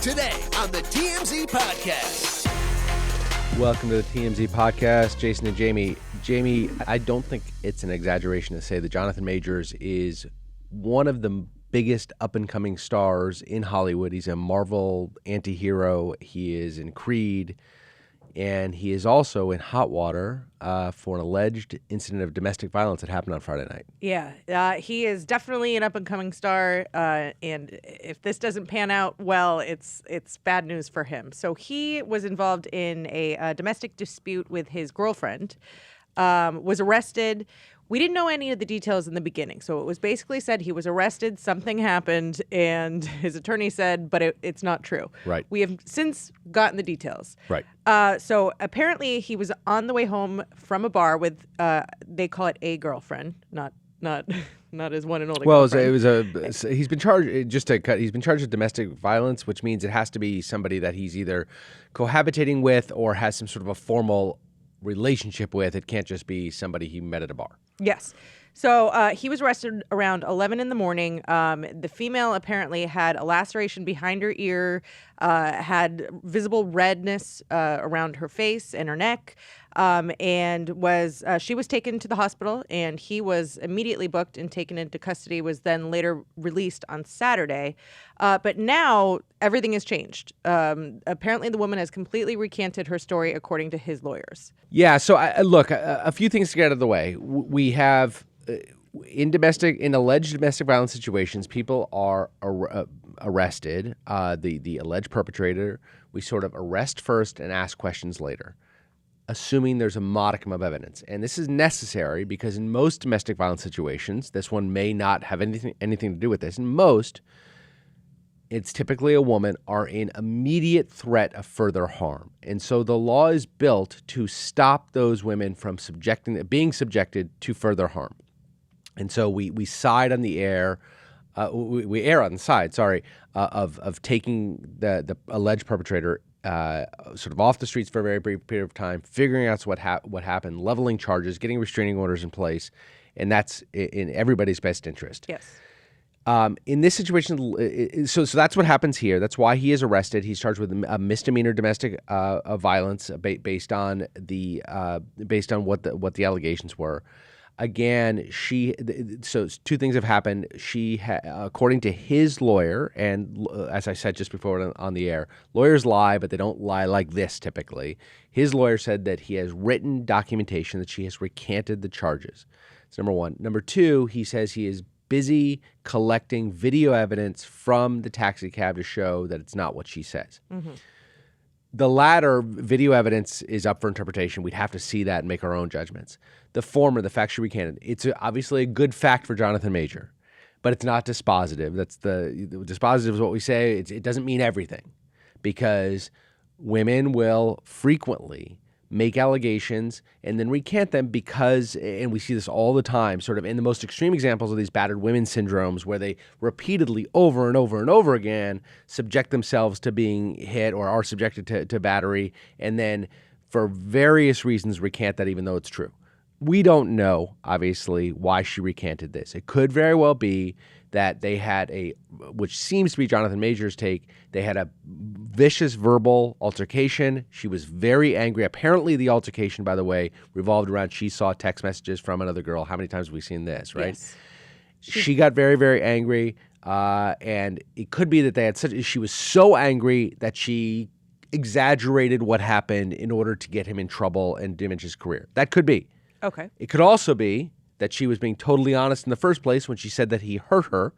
Today on the TMZ Podcast. Welcome to the TMZ Podcast, Jason and Jaime. Jaime, I don't think it's an exaggeration to say that Jonathan Majors is one of the biggest up-and-coming stars in Hollywood. He's a Marvel anti-hero. He is in Creed. And he is also in hot water for an alleged incident of domestic violence that happened on Friday night. Yeah, he is definitely an up-and-coming star, and if this doesn't pan out well, it's bad news for him. So he was involved in a domestic dispute with his girlfriend, was arrested. We didn't know any of the details in the beginning, so it was basically said he was arrested, something happened, and his attorney said, but it's not true. Right. We have since gotten the details. Right. So apparently he was on the way home from a bar with, they call it a girlfriend, not his one and only girlfriend. He's been charged, he's been charged with domestic violence, which means it has to be somebody that he's either cohabitating with or has some sort of a formal relationship with. It can't just be somebody he met at a bar. Yes. So he was arrested around 11 in the morning. The female apparently had a laceration behind her ear, had visible redness around her face and her neck, and she was taken to the hospital, and he was immediately booked and taken into custody, was then later released on Saturday. But now everything has changed. Apparently the woman has completely recanted her story according to his lawyers. Yeah, so look, a few things to get out of the way. We have... In alleged domestic violence situations, people are arrested. The alleged perpetrator, we sort of arrest first and ask questions later, assuming there's a modicum of evidence. And this is necessary because in most domestic violence situations, this one may not have anything to do with this. In most, it's typically a woman, are in immediate threat of further harm. And so the law is built to stop those women from being subjected to further harm. And so we side on the air, we err on the side, of taking the alleged perpetrator sort of off the streets for a very brief period of time, figuring out what happened, leveling charges, getting restraining orders in place, and that's in everybody's best interest. Yes. In this situation, so that's what happens here. That's why he is arrested. He's charged with a misdemeanor domestic violence based on what the allegations were. Again, so two things have happened. According to his lawyer, and as I said just before on the air, lawyers lie, but they don't lie like this typically. His lawyer said that he has written documentation that she has recanted the charges. That's number one. Number two, he says he is busy collecting video evidence from the taxi cab to show that it's not what she says. Mm-hmm. The latter, video evidence, is up for interpretation. We'd have to see that and make our own judgments. The former, the fact she recanted, it's obviously a good fact for Jonathan Major, but it's not dispositive. Dispositive is what we say. It doesn't mean everything, because women will frequently make allegations and then recant them because, and we see this all the time, sort of in the most extreme examples of these battered women syndromes, where they repeatedly, over and over and over again, subject themselves to being hit or are subjected to battery, and then for various reasons recant that even though it's true. We don't know, obviously, why she recanted this. It could very well be that they had which seems to be Jonathan Major's take, they had a vicious verbal altercation. She was very angry. Apparently the altercation, by the way, revolved around she saw text messages from another girl. How many times have we seen this, right? Yes. She got very, very angry, and it could be that she was so angry that she exaggerated what happened in order to get him in trouble and damage his career. That could be. Okay. It could also be that she was being totally honest in the first place when she said that he hurt her,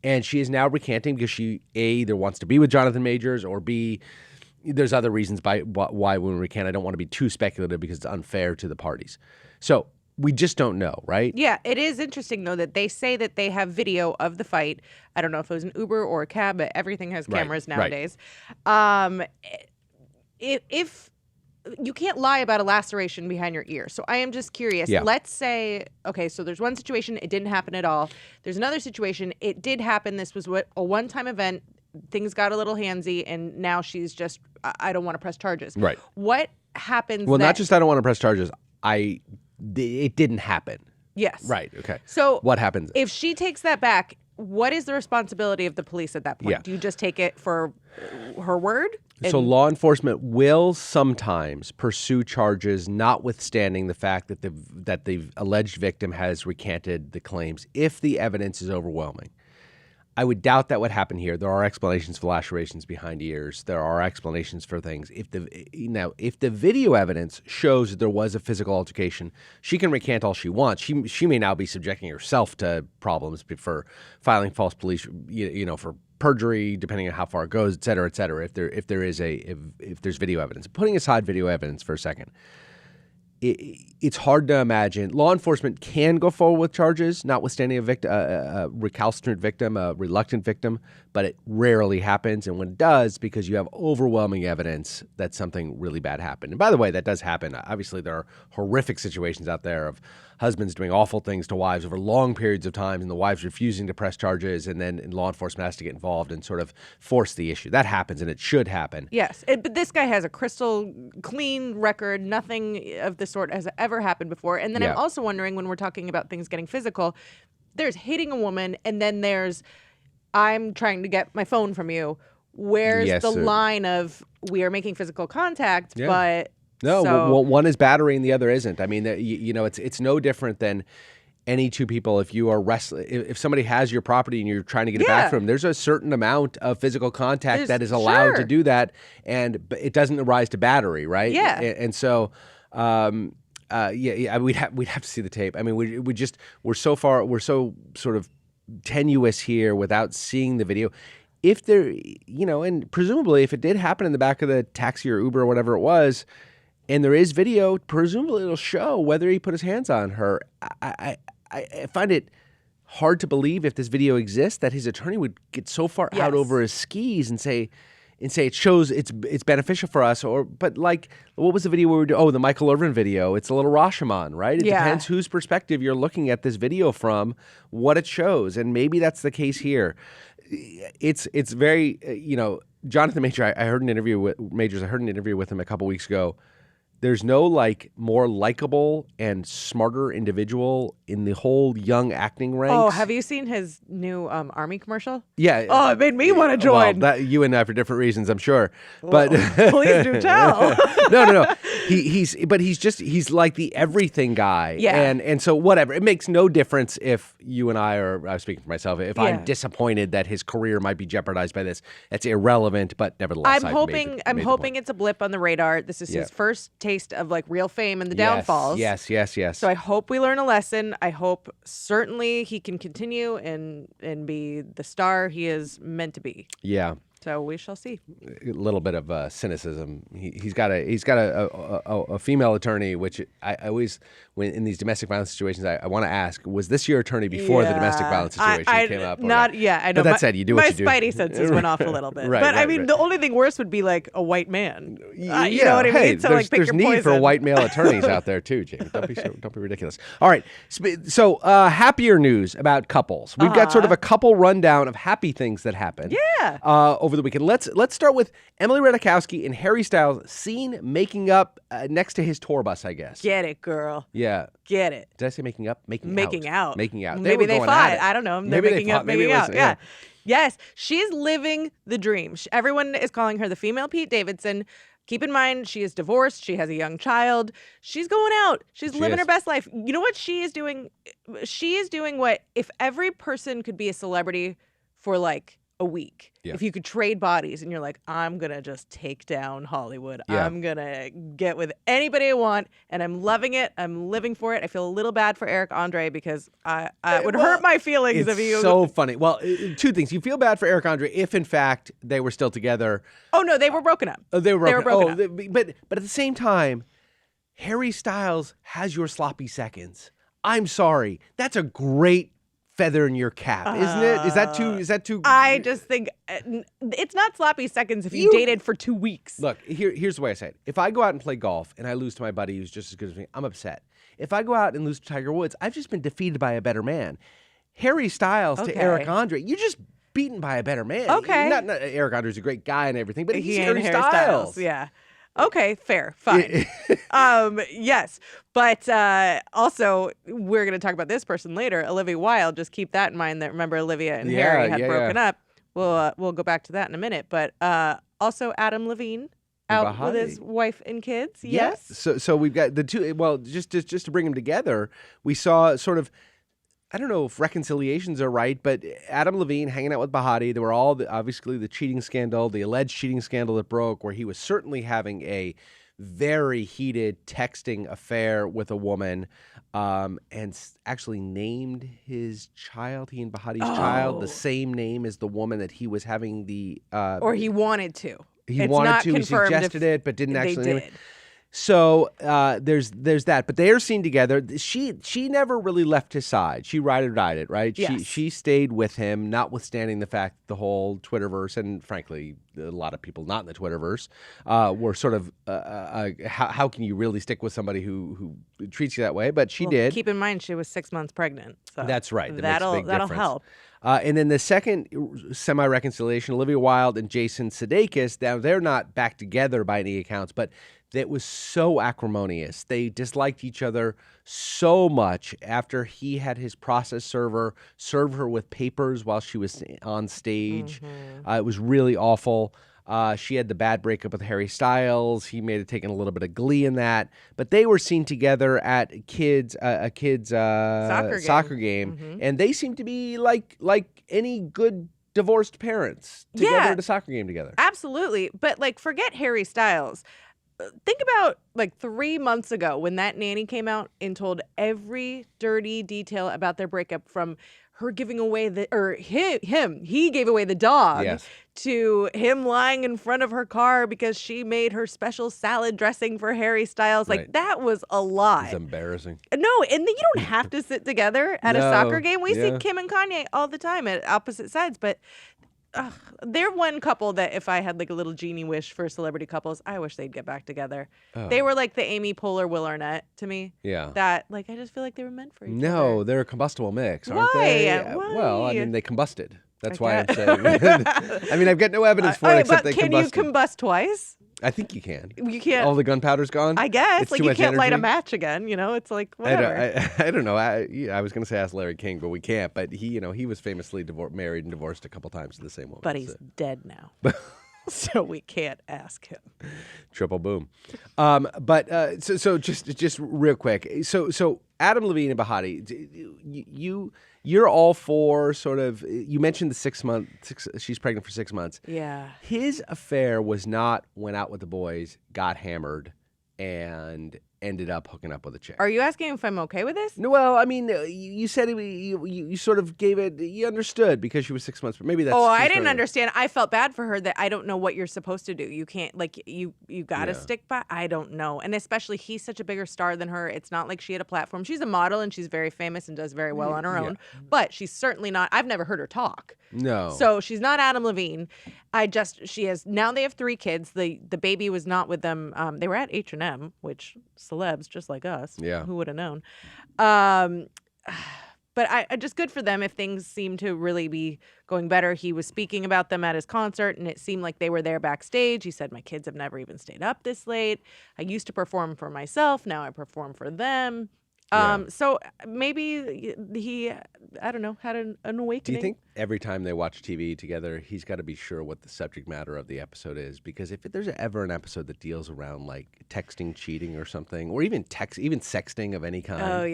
and she is now recanting because she, A, either wants to be with Jonathan Majors, or B, there's other reasons why women recant. I don't want to be too speculative because it's unfair to the parties. So we just don't know, right? Yeah, it is interesting, though, that they say that they have video of the fight. I don't know if it was an Uber or a cab, but everything has cameras nowadays. Right. If you can't lie about a laceration behind your ear. So I am just curious. Yeah. Let's say, okay, so there's one situation, it didn't happen at all. There's another situation, it did happen. This was a one-time event. Things got a little handsy, and now she's just, I don't want to press charges. Right. What happens Well, not just I don't want to press charges. It didn't happen. Yes. Right, okay. So what happens? If she takes that back, what is the responsibility of the police at that point? Yeah. Do you just take it for her word? So law enforcement will sometimes pursue charges, notwithstanding the fact that the alleged victim has recanted the claims, if the evidence is overwhelming. I would doubt that would happen here. There are explanations for lacerations behind ears. There are explanations for things. If the video evidence shows that there was a physical altercation, she can recant all she wants. She may now be subjecting herself to problems for filing false police, for perjury, depending on how far it goes, et cetera, et cetera. If there's video evidence, putting aside video evidence for a second. It's hard to imagine. Law enforcement can go forward with charges, notwithstanding a recalcitrant victim, a reluctant victim, but it rarely happens. And when it does, because you have overwhelming evidence that something really bad happened. And by the way, that does happen. Obviously, there are horrific situations out there of husbands doing awful things to wives over long periods of time, and the wives refusing to press charges, and then law enforcement has to get involved and sort of force the issue. That happens, and it should happen. Yes, but this guy has a crystal clean record. Nothing of the sort has ever happened before. And then I'm also wondering, when we're talking about things getting physical, there's hitting a woman, and then there's, I'm trying to get my phone from you. Where's the line of, we are making physical contact, but... No, one is battery and the other isn't. I mean, it's no different than any two people. If you are wrestling, if somebody has your property and you're trying to get it back from them, there's a certain amount of physical contact that is allowed to do that, and it doesn't rise to battery, right? Yeah. And so, we'd have to see the tape. I mean, we're so sort of tenuous here without seeing the video. If there, and presumably if it did happen in the back of the taxi or Uber or whatever it was, and there is video, presumably it'll show whether he put his hands on her. I find it hard to believe, if this video exists, that his attorney would get so far out over his skis and say it shows it's beneficial for us. But like, what was the video we were doing? Oh, the Michael Irvin video. It's a little Rashomon, right? It depends whose perspective you're looking at this video from, what it shows, and maybe that's the case here. It's very Jonathan Majors. I heard an interview with him a couple weeks ago. There's no more likable and smarter individual in the whole young acting ranks. Oh, have you seen his new Army commercial? Yeah. Oh, it made me want to join. Well, you and I for different reasons, I'm sure. Well, but please do tell. No. He's like the everything guy. Yeah. And so whatever. It makes no difference if you and I'm speaking for myself, if I'm disappointed that his career might be jeopardized by this. That's irrelevant, but nevertheless, I'm hoping it's a blip on the radar. This is his first taste of real fame and the downfalls. Yes. So I hope we learn a lesson. I hope certainly he can continue and be the star he is meant to be. Yeah. So we shall see. A little bit of cynicism. He's got a female attorney, which I always, when in these domestic violence situations, I want to ask: was this your attorney before the domestic violence situation came up? I know. But that said, you do what you do. My spidey senses went off a little bit. Right, but I right, mean, right. the only thing worse would be a white man. You know what I hey, mean? So there's pick your need poison. for white male attorneys out there too, Jamie. Don't be ridiculous. All right. So happier news about couples. We've got sort of a couple rundown of happy things that happened. Yeah. Over the weekend. Let's start with Emily Ratajkowski and Harry Styles seen making up next to his tour bus, I guess. Get it, girl. Yeah. Get it. Did I say making up? Making out. Making out. Maybe they fought. I don't know. They're Maybe making they up, fought. Maybe making it was, out. Yeah. Yes. She's living the dream. Everyone is calling her the female Pete Davidson. Keep in mind, she is divorced. She has a young child. She's going out. She's living her best life. You know what she is doing? She is doing what, if every person could be a celebrity for a week. Yeah. If you could trade bodies and you're like, I'm going to just take down Hollywood. Yeah. I'm going to get with anybody I want, and I'm loving it. I'm living for it. I feel a little bad for Eric Andre because I would hurt my feelings if you... It's so funny. Well, two things. You feel bad for Eric Andre if, in fact, they were still together. Oh, no, they were broken up. They were broken up. up. But at the same time, Harry Styles has your sloppy seconds. I'm sorry. That's a great feather in your cap, isn't it? Is that too? I just think it's not sloppy seconds if you dated for 2 weeks. Look, here's the way I say it. If I go out and play golf and I lose to my buddy who's just as good as me, I'm upset. If I go out and lose to Tiger Woods, I've just been defeated by a better man. Harry Styles to Eric Andre, you're just beaten by a better man. Okay. Not Eric Andre's a great guy and everything, but he's Harry Harry Styles. Yeah. Okay, fair, fine. Yes, but also we're going to talk about this person later, Olivia Wilde. Just keep that in mind. That remember Olivia and Harry had broken up. We'll go back to that in a minute. But also Adam Levine out Behati. with his wife and kids. Yeah. Yes. So we've got the two. Well, just to bring them together, we saw sort of. I don't know if reconciliations are right, but Adam Levine hanging out with Behati, there were obviously the cheating scandal, the alleged cheating scandal that broke, where he was certainly having a very heated texting affair with a woman, and actually named his child, he and Behati's child, the same name as the woman that he was having the... or he wanted to. He It's wanted not to, he confirmed suggested it, but didn't they actually... did. So there's that, but they are seen together. She never really left his side. She ride or died it, right? Yes. She stayed with him, notwithstanding the fact the whole Twitterverse and frankly a lot of people not in the Twitterverse were sort of how can you really stick with somebody who treats you that way? But she did. Keep in mind she was 6 months pregnant. So that's right. That'll help. And then the second semi-reconciliation, Olivia Wilde and Jason Sudeikis. Now they're not back together by any accounts, but that was so acrimonious. They disliked each other so much after he had his process server serve her with papers while she was on stage. It was really awful. She had the bad breakup with Harry Styles. He may have taken a little bit of glee in that. But they were seen together at a kid's soccer game. And they seem to be like any good divorced parents together at a soccer game together. Absolutely. But forget Harry Styles. Think about 3 months ago when that nanny came out and told every dirty detail about their breakup, from her giving away he gave away the dog, to him lying in front of her car because she made her special salad dressing for Harry Styles. That was a lie. It's embarrassing. No, and you don't have to sit together at a soccer game. We see Kim and Kanye all the time at opposite sides, but they're one couple that if I had a little genie wish for celebrity couples, I wish they'd get back together. They were like the Amy Poehler, Will Arnett to me. Yeah. That I just feel like they were meant for each other. No, they're a combustible mix, aren't they? Why? Well, I mean, they combusted. That's why I'm saying. I mean, I've got no evidence for it except they combusted. Can you combust twice? I think you can. You can't. All the gunpowder's gone? I guess. It's too you much can't light a energy? match again. It's whatever. I don't know. I was going to say ask Larry King, but we can't. But he was famously married and divorced a couple times to the same woman. But he's dead now. So we can't ask him. Triple boom. So just real quick. So Adam Levine and Behati, you're all for sort of, you mentioned the 6 months, she's pregnant for 6 months. Yeah. His affair was not went out with the boys, got hammered, and ended up hooking up with a chick. Are you asking if I'm okay with this? No, well, I mean, you said you sort of gave it, you understood because she was 6 months, but maybe that's... Oh, I didn't understand. I felt bad for her that I don't know what you're supposed to do. You can't, you got to stick by. I don't know. And especially he's such a bigger star than her. It's not like she had a platform. She's a model and she's very famous and does very well on her own. But she's certainly not, I've never heard her talk. No. So she's not Adam Levine. Now they have 3 kids. The baby was not with them. They were at H&M, which celebs just like us. Yeah. Who would have known? But I just good for them if things seem to really be going better. He was speaking about them at his concert, and it seemed like they were there backstage. He said, my kids have never even stayed up this late. I used to perform for myself. Now I perform for them. So maybe he, I don't know, had an awakening. Do you think every time they watch TV together, he's got to be sure what the subject matter of the episode is? Because if there's ever an episode that deals around texting, cheating or something, or even sexting of any kind,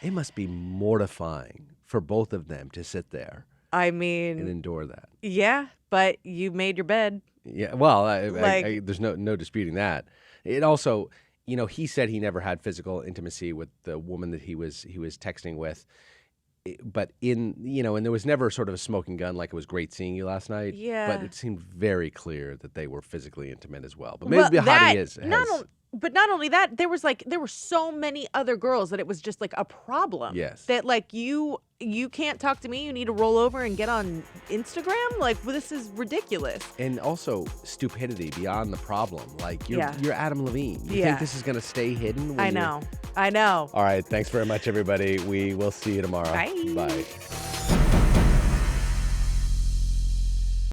it must be mortifying for both of them to sit there. I mean, and endure that. Yeah, but you made your bed. Yeah, well, there's no disputing that. It also... he said he never had physical intimacy with the woman that he was texting with, but and there was never sort of a smoking gun like it was great seeing you last night. Yeah. But it seemed very clear that they were physically intimate as well. But maybe Behati But not only that, there were so many other girls that it was just a problem. Yes. That you can't talk to me. You need to roll over and get on Instagram. This is ridiculous. And also stupidity beyond the problem. You're Adam Levine. You think this is going to stay hidden? I know. All right. Thanks very much, everybody. We will see you tomorrow. Bye. Bye.